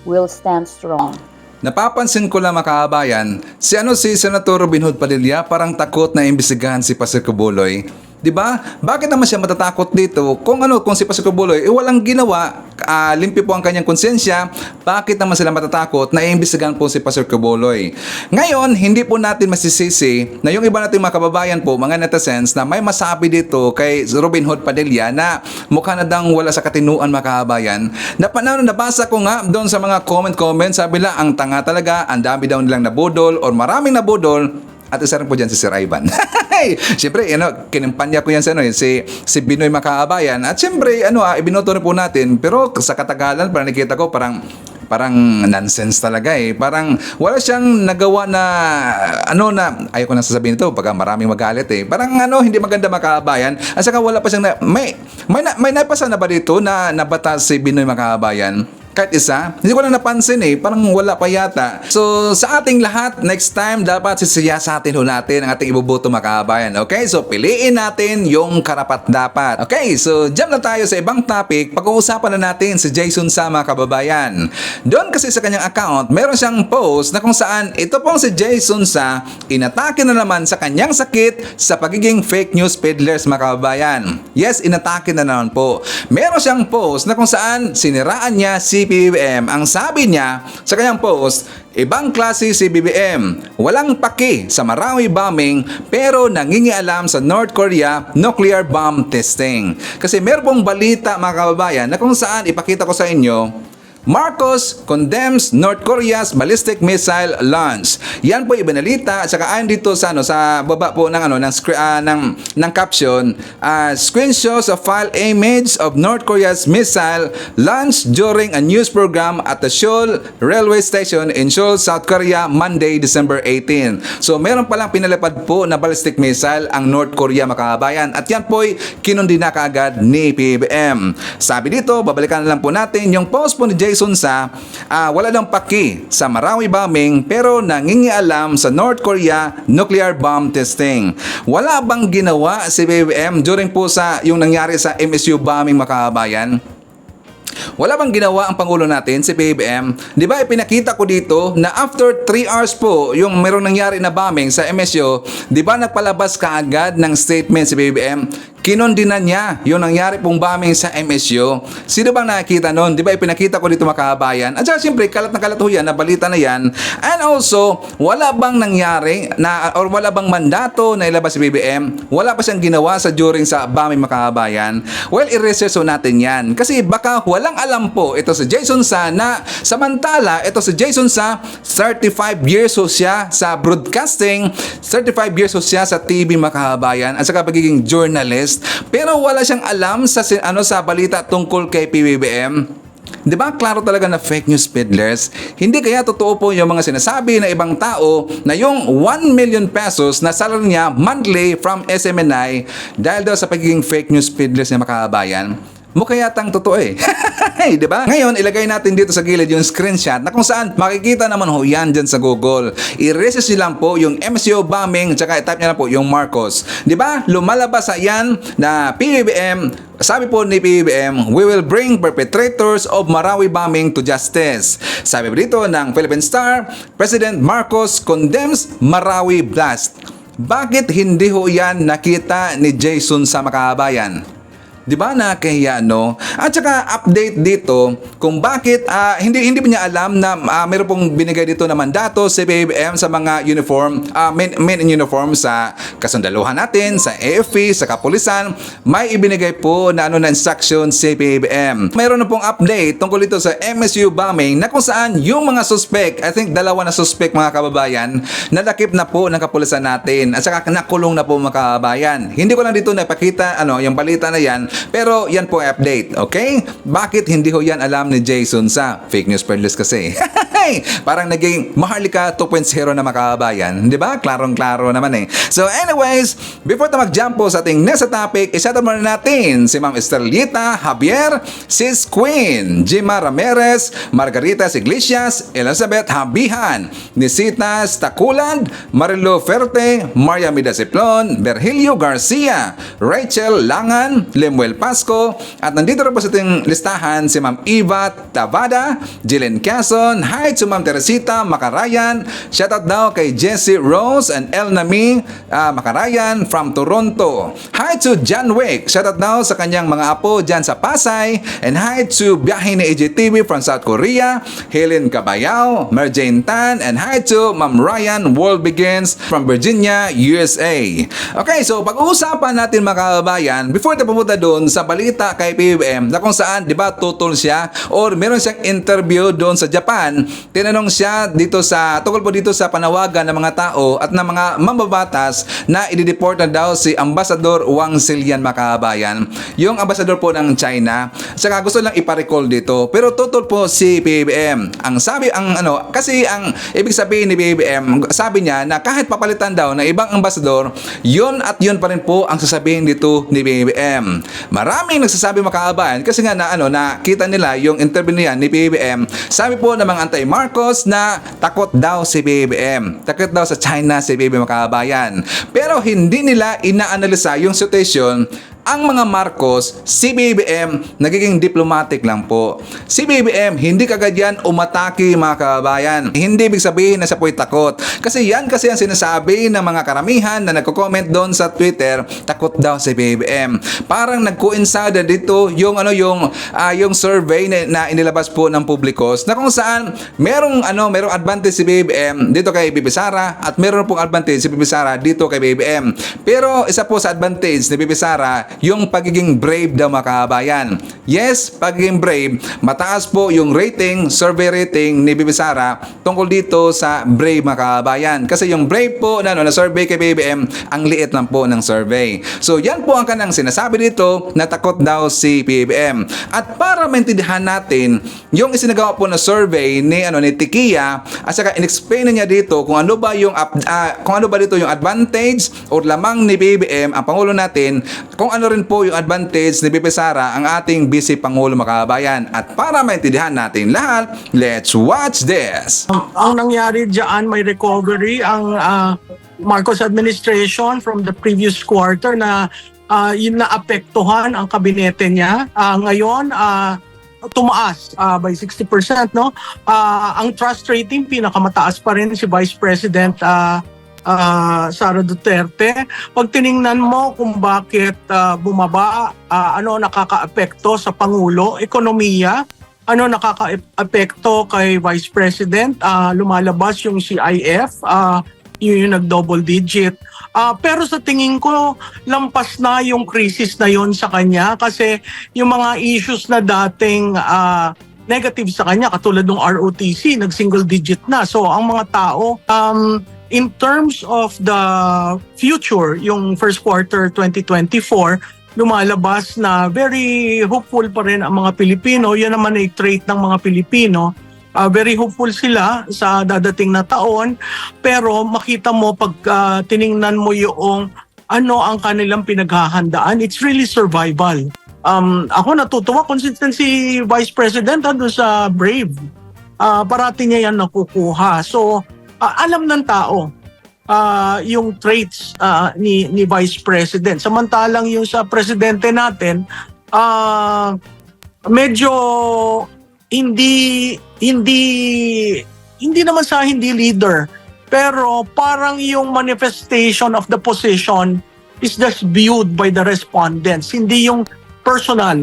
we'll stand strong. Napapansin ko lang mga kababayan, si Senator Robin Hood Padilla parang takot na imbestigahan si Pastor Qubuloy. 'Di ba? Bakit naman siya matatakot dito? Kung si Pastor Qubuloy walang ginawa, limpyo po ang kanyang konsensya, bakit naman sila matatakot na iimbestigahan po si Pastor Qubuloy? Ngayon, hindi po natin masisisi na yung iba nating mga kababayan po, mga netizens, na may masabi dito kay Robin Hood Padilla na mukha na dang wala sa katinuan mga kababayan. Nabasa ko nga doon sa mga comment, sabi lang, ang tanga talaga, ang dami daw nilang nabudol or maraming nabudol. At isa rin po dyan si Sir Ivan. Siyempre, kinimpanya ko yan sa si Binoy Makabayan. At siyempre, ibinoto rin po natin. Pero sa katagalan, parang nakita ko, parang nonsense talaga eh. Parang wala siyang nagawa na, ayaw ko na sasabihin ito, pagka maraming magalit eh. Parang hindi maganda Makabayan. At saka wala pa siyang, may napasa na ba dito na nabatas si Binoy Makabayan? Kahit isa, hindi ko lang napansin eh, parang wala pa yata. So sa ating lahat, next time dapat sisiyasatin natin ang ating ibuboto mga kababayan. Okay, so piliin natin yung karapat-dapat. Okay, so jump na tayo sa ibang topic. Pag-uusapan na natin si Jason Sa mga kababayan. Doon kasi sa kanyang account, meron siyang post na kung saan ito pong si Jason Sa inatake na naman sa kanyang sakit sa pagiging fake news peddlers mga kababayan. Yes, inatake na naman po. Meron siyang post na kung saan siniraan niya si BBM. Ang sabi niya sa kanyang post, ibang klase si BBM, walang paki sa Marawi bombing pero nangingialam sa North Korea nuclear bomb testing. Kasi meron pong balita mga kababayan na kung saan ipakita ko sa inyo, Marcos condemns North Korea's ballistic missile launch. Yan po ibinalita at saka ayon dito sa sa baba po ng ng caption, screenshots of file image of North Korea's missile launch during a news program at the Seoul railway station in Seoul, South Korea, Monday, December 18. So meron palang pinalipad po na ballistic missile ang North Korea mga kababayan at yan po'y kinundi na kaagad ni PBM. Sabi dito, babalikan na lang po natin yung post po ni Jason Sa, wala lang paki sa Marawi bombing pero nangingialam sa North Korea nuclear bomb testing. Wala bang ginawa si BBM during po sa yung nangyari sa MSU bombing mga kababayan? Wala bang ginawa ang Pangulo natin, si BBM? Di ba ipinakita ko dito na after 3 hours po yung merong nangyari na bombing sa MSU, di ba nagpalabas kaagad ng statement si BBM? Kinondina niya yung nangyari pong bombing sa MSU. Sino bang nakikita nun? Di ba ipinakita ko dito mga kababayan? At saka siyempre, kalat na kalat ho yan, na balita na yan. And also, wala bang nangyari na, or wala bang mandato na ilabas si BBM? Wala pa siyang ginawa sa during sa bombing mga kababayan? Well, i-research natin yan. Kasi baka walang alam po ito si Jason Sa na samantala, ito si Jason Sa, 35 years ho siya sa broadcasting, 35 years ho siya sa TV mga kababayan, at saka pagiging journalist. Pero wala siyang alam sa sa balita tungkol kay PBBM. Di ba klaro talaga na fake news peddlers? Hindi kaya totoo po yung mga sinasabi ng ibang tao na yung 1 million pesos na salary niya monthly from SMNI dahil daw sa pagiging fake news peddlers niya, mga kababayan? Mukha yatang totoo eh. Di ba? Ngayon, ilagay natin dito sa gilid yung screenshot na kung saan makikita naman ho yan dyan sa Google. I-resist nyo lang po yung MCO bombing tsaka i-type nyo lang po yung Marcos. Di ba? Lumalabas sa yan na PBBM, sabi po ni PBBM, we will bring perpetrators of Marawi bombing to justice. Sabi po dito ng Philippine Star, President Marcos condemns Marawi blast. Bakit hindi ho yan nakita ni Jason sa makabayan? Di ba nakahiya, no? At saka update dito kung bakit hindi pa niya alam na meron pong binigay dito na mandato si PBBM sa mga uniform, men in uniform sa kasundaluhan natin, sa AFP, sa kapulisan. May ibinigay po na instruction si PBBM. Mayroon na pong update tungkol dito sa MSU bombing na kung saan yung mga suspect, I think 2 na suspect, mga kababayan, nadakip na po ng kapulisan natin at saka nakulong na po, mga kababayan. Hindi ko lang dito napakita yung balita na yan, pero yan po update, okay? Bakit hindi ho yan alam ni Jason sa fake news peddlers kasi? Parang naging Maharlika 2.0 na, mga kababayan, di ba? Klarong-klaro naman eh. So anyways, before tayo mag-jump po sa ating next topic, isa-shout muna natin si Ma'am Estrelita Javier, Sis Queen, Jima Ramirez, Margarita Iglesias, Elizabeth Habihan, Nisitas Takuland, Marilo Ferte, Maria Midasiplon, Virgilio Garcia, Rachel Langan, Lemuel Pasco, at nandito rin po sa ating listahan si Ma'am Eva Tavada, Jillian Quezon, hi to Ma'am Teresita Makarayan, shoutout daw kay Jessie Rose and El Nami Makarayan from Toronto, hi to John Wick, shoutout daw sa kanyang mga apo dyan sa Pasay, and hi to Biyahe ni AJTV from South Korea, Helen Cabayao, Merjane Tan, and hi to Ma'am Ryan World Begins from Virginia, USA. Okay, so pag-uusapan natin, mga kababayan, before tayo pumunta doon sa balita kay PBBM na kung saan, di ba, tutol siya or meron siyang interview doon sa Japan, tinanong siya dito sa, tungkol po dito sa panawagan ng mga tao at ng mga mambabatas na i-deport na daw si Ambassador Wang Zilian, mga kababayan, yung ambassador po ng China. Saka gusto lang ipa-recall dito, pero tutol po si PBBM. Ang sabi, kasi ang ibig sabihin ni PBBM, sabi niya na kahit papalitan daw na ibang ambassador, yun at yun pa rin po ang sasabihin dito ni PBBM. Maraming nagsasabi, mga kababayan, kasi nga nakita nila yung interview niya ni PBBM. Sabi po ng mga anti-Marcos na takot daw si PBBM. Takot daw sa China si PBBM, mga kababayan. Pero hindi nila ina-analisa yung situation. Ang mga Marcos, si BBM nagiging diplomatic lang po. Si BBM hindi kagad yan umatake, mga kababayan. Hindi ibig sabihin na siya po'y takot. Kasi yan kasi ang sinasabi ng mga karamihan na nagko-comment doon sa Twitter, takot daw si BBM. Parang nag-coincide dito yung survey na inilabas po ng Publicos na kung saan merong advantage si BBM dito kay Bibi Sara at meron pong advantage si Bibi Sara dito kay BBM. Pero isa po sa advantage ni Bibi Sara yung pagiging brave daw, mga kababayan. Yes, pagiging brave, mataas po yung survey rating ni Bibi Sara tungkol dito sa brave, mga kababayan. Kasi yung brave po na survey kay BBM, ang liit lang po ng survey. So yan po ang kanang sinasabi dito na takot daw si BBM. At para maintindihan natin yung isinagawa po na survey ni Tikia, at saka in-explain niya dito kung ano ba dito yung advantage o lamang ni BBM, ang Pangulo natin, kung ano rin po yung advantage ni Bibi Sara, ang ating Vice Pangulo, mga kababayan. At para maintindihan natin lahat, let's watch this. Ang nangyari dyan, may recovery ang Marcos administration from the previous quarter na yun naapektuhan ang kabinete niya. Ngayon, tumaas by 60%, no? Ang trust rating pinakamataas pa rin si Vice President Sara Duterte. Pag tiningnan mo kung bakit bumaba, nakakaapekto sa Pangulo, ekonomiya, nakakaapekto kay Vice President, lumalabas yung CIF, yung nag-double digit. Pero sa tingin ko, lampas na yung crisis na yon sa kanya kasi yung mga issues na dating negative sa kanya, katulad ng ROTC, nag-single digit na. So ang mga tao, in terms of the future, yung first quarter 2024, lumalabas na very hopeful pa rin ang mga Pilipino. Yan naman ay trait ng mga Pilipino. Very hopeful sila sa dadating na taon, pero makita mo pag tiningnan mo yung ano ang kanilang pinaghahandaan, it's really survival. Ako natutuwa, consistent si Vice President doon sa Brave. Parati niya yan nakukuha. So, alam ng tao yung traits ni Vice President. Samantalang yung sa presidente natin, medyo hindi naman sa hindi leader, pero parang yung manifestation of the position is just viewed by the respondents, hindi yung personal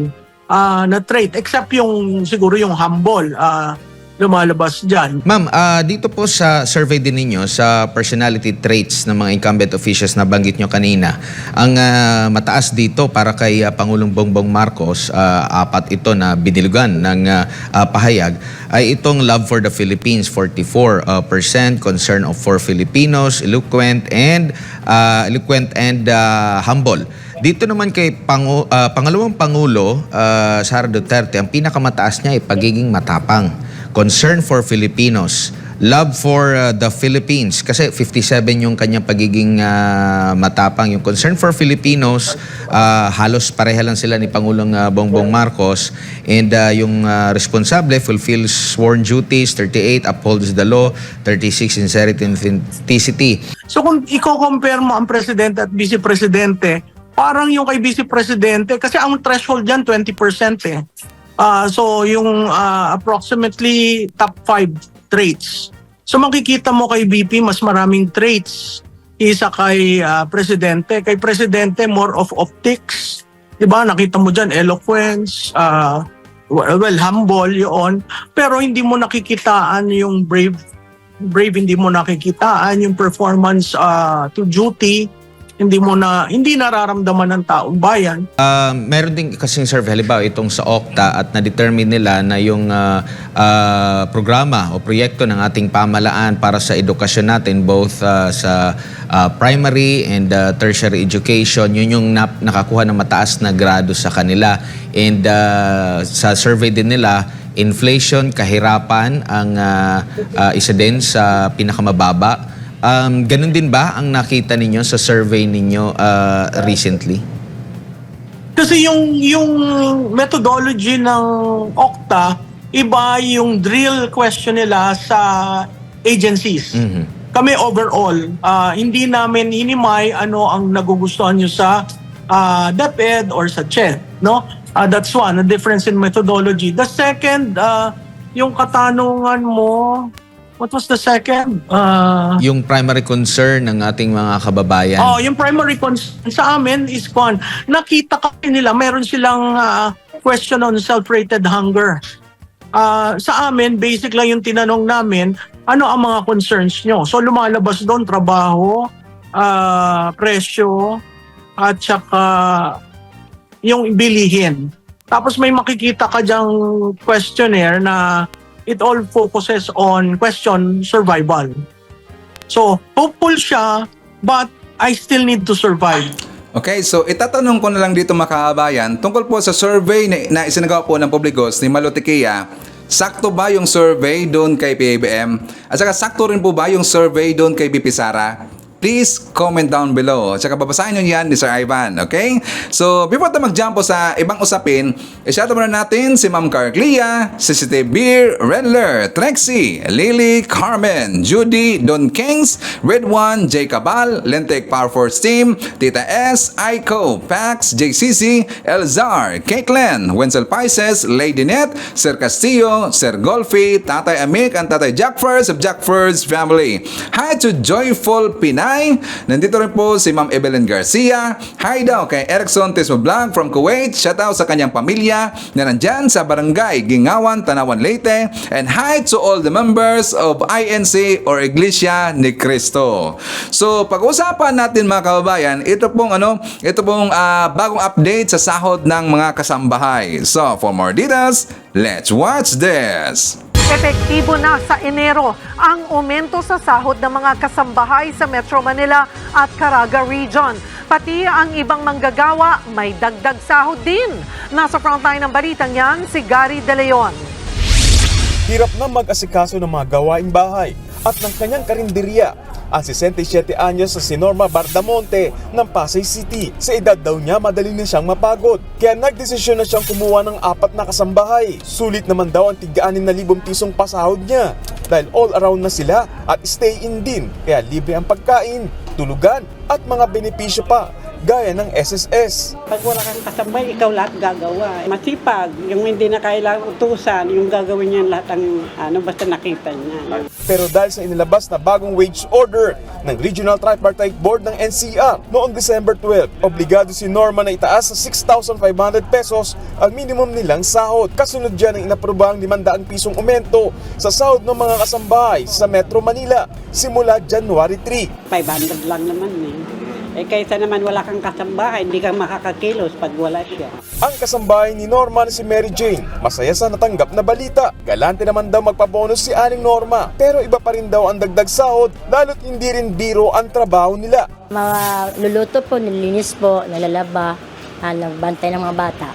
na trait, except yung siguro yung humble lumalabas dyan. Ma'am, dito po sa survey din ninyo sa personality traits ng mga incumbent officials na banggit nyo kanina, ang mataas dito para kay Pangulong Bongbong Marcos, 4 ito na binilugan ng pahayag, ay itong love for the Philippines, 44%, concern for Filipinos, eloquent and humble. Dito naman kay Pangalawang Pangulo, Sara Duterte, ang pinakamataas niya ay pagiging matapang. Concern for Filipinos, love for the Philippines, kasi 57 yung kanyang pagiging matapang. Yung concern for Filipinos, halos pareha lang sila ni Pangulong Bongbong Marcos. And yung responsable, fulfills sworn duties, 38, upholds the law, 36, sincerity and authenticity. So kung i-compare mo ang presidente at vice-presidente, parang yung kay vice-presidente, kasi ang threshold dyan 20% eh. So yung approximately top 5 traits. So makikita mo kay VP mas maraming traits isa kay presidente. Kay presidente more of optics, 'di ba? Nakita mo diyan eloquence, humble 'yon. Pero hindi mo nakikitaan yung brave, hindi mo nakikitaan yung performance to duty. Hindi nararamdaman ng taong bayan. Meron din kasing survey, halimbawa itong sa Okta, at na-determine nila na yung programa o proyekto ng ating pamalaan para sa edukasyon natin, both sa primary and tertiary education, yun yung nakakuha ng mataas na grado sa kanila. And sa survey din nila, inflation, kahirapan ang isa din sa pinakamababa. Ganun din ba ang nakita ninyo sa survey ninyo recently? Kasi yung methodology ng Okta, iba yung drill question nila sa agencies. Kami overall, hindi namin hinimay ano ang nagugustuhan nyo sa DepEd or sa CHED. No? That's one, a difference in methodology. The second, yung katanungan mo, what was the second? Yung primary concern ng ating mga kababayan. Yung primary concern sa amin is nakita kasi nila, meron silang question on self-rated hunger. Sa amin, basic lang yung tinanong namin, ano ang mga concerns nyo? So lumalabas doon, trabaho, presyo, at saka yung bilihin. Tapos may makikita ka dyang questionnaire na it all focuses on question survival. So, hopeful siya, but I still need to survive. Okay, so itatanong ko na lang dito mga kababayan, tungkol po sa survey na isinagawa po ng Publicos ni Malutikia, sakto ba yung survey doon kay PBBM? At saka sakto rin po ba yung survey doon kay BP Sara? Please comment down below. Tsaka babasahin nyo yan ni Sir Ivan, okay? So, before tayo mag-jump po sa ibang usapin, i-shout muna natin si Ma'am Carclia, si City Beer, Redler, Trexie, Lily, Carmen, Judy, Don Kings, Red One, J. Cabal, Lentek Power Force Team, Tita S, Aiko, Pax, JCC, Elzar, Caitlin, Wenzel Paises, Lady Net, Sir Castillo, Sir Golfi, Tatay Amik, and Tatay Jack First of Jack First Family. Hi to Joyful Pinay. Nandito rin po si Ma'am Evelyn Garcia. Hi daw kay Erickson Tismo Blanc from Kuwait. Shout out sa kanyang pamilya na nandyan sa Barangay Gingawan, Tanawan, Leyte. And hi to all the members of INC or Iglesia ni Cristo. So, pag-usapan natin mga kababayan, ito pong bagong update sa sahod ng mga kasambahay. So, for more details, let's watch this. Epektibo na sa Enero ang aumento sa sahod ng mga kasambahay sa Metro Manila at Caraga Region. Pati ang ibang manggagawa may dagdag sahod din. Nasa frontline ng balitang yan, si Gary De Leon. Hirap na mag-asikaso ng mga gawaing bahay at ng kanyang karinderya ang 67 anyos sa si Norma Bardamonte ng Pasay City. Sa edad daw niya, madali na siyang mapagod. Kaya nagdesisyon na siyang kumuha ng 4 na kasambahay. Sulit naman daw ang tig-6,000 pisong pasahod niya dahil all around na sila at stay-in din. Kaya libre ang pagkain, tulugan at mga benepisyo pa gaya ng SSS. Pag wala kang kasabay, ikaw lahat gagawa. Masipag, yung hindi na kailangang utusan, yung gagawin niya lahat ang basta nakita niya. Pero dahil sa inilabas na bagong wage order ng Regional Tripartite Board ng NCR noong December 12, obligado si Norma na itaas sa 6,500 pesos ang minimum nilang sahod. Kasunod dyan ang inaprobahang 500 pisong aumento sa sahod ng mga kasambahay sa Metro Manila simula January 3. 500 lang naman kaysa naman wala kang kasambahay, hindi ka makakakilos pag wala siya. Ang kasambahay ni Norma na si Mary Jane, masaya sa natanggap na balita. Galante naman daw magpabonus si Aling Norma, pero iba pa rin daw ang dagdag sahod lalo't hindi rin biro ang trabaho nila. Luluto po, nililinis po, nalalaba, nagbantay ng mga bata.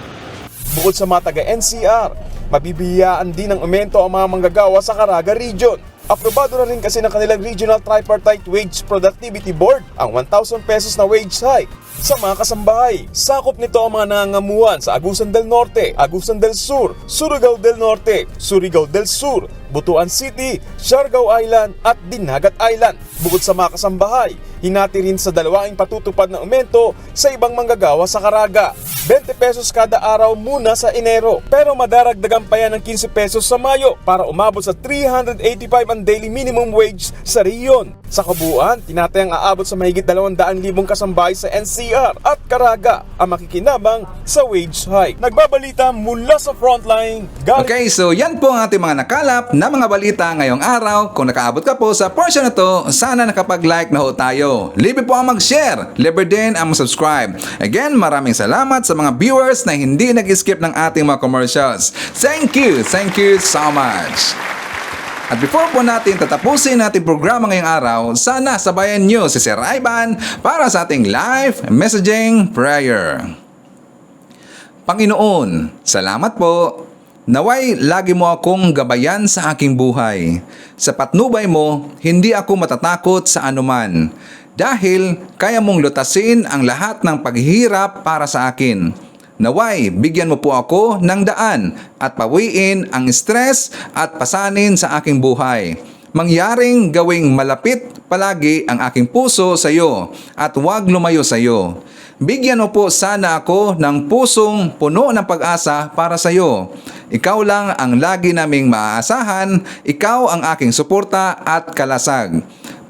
Bukod sa mga taga-NCR, mabibigyan din ng aumento ang mga manggagawa sa Caraga Region. Aprobado na rin kasi ng kanilang Regional Tripartite Wage Productivity Board ang 1,000 pesos na wage hike sa mga kasambahay. Sakop nito ang mga nangangamuhan sa Agusan del Norte, Agusan del Sur, Surigao del Norte, Surigao del Sur, Butuan City, Siargao Island at Dinagat Island. Bukod sa mga kasambahay, hinati rin sa dalawaing patutupad na aumento sa ibang manggagawa sa Caraga. 20 pesos kada araw muna sa Enero, pero madaragdagan pa yan ng 15 pesos sa Mayo para umabot sa 385 ang daily minimum wage sa riyon. Sa kabuuan, tinatayang aabot sa mahigit 200,000 kasambahay sa NCR at Caraga ang makikinabang sa wage hike. Nagbabalita mula sa Frontline. Okay, so yan po ang ating mga nakalap na mga balita ngayong araw. Kung nakaabot ka po sa portion na to, sana nakapag-like na ho tayo. Libre po ang mag-share, libre din ang mag-subscribe. Again, maraming salamat sa mga viewers na hindi nag-skip ng ating mga commercials. Thank you so much. At before po natin tatapusin natin programa ngayong araw, sana sabayan nyo si Sir Ivan para sa ating live messaging prayer. Panginoon, salamat po. Naway lagi mo akong gabayan sa aking buhay. Sa patnubay mo, hindi ako matatakot sa anuman. Dahil kaya mong lutasin ang lahat ng paghihirap para sa akin. Naway, bigyan mo po ako ng daan at pawiin ang stress at pasanin sa aking buhay. Mangyaring gawing malapit palagi ang aking puso sa iyo at huwag lumayo sa iyo. Bigyan mo po sana ako ng pusong puno ng pag-asa para sa iyo. Ikaw lang ang lagi naming maaasahan, ikaw ang aking suporta at kalasag.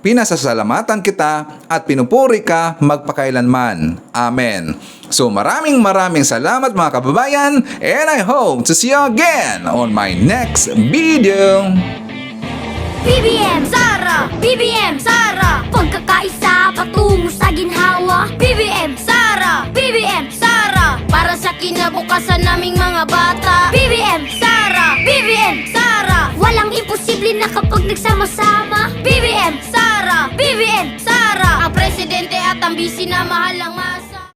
Pinasasalamatan kita at pinupuri ka magpakailanman. Amen. So maraming salamat mga kababayan, and I hope to see you again on my next video. BBM Sara, BBM Sara, pagkakaisa patungo sa ginhawa. BBM Sara, BBM Sara, para sa kinabukasan naming mga bata. BBM Sara, BBM Sara, walang imposible na kapag nagsama-sama. BBM Sara, BBM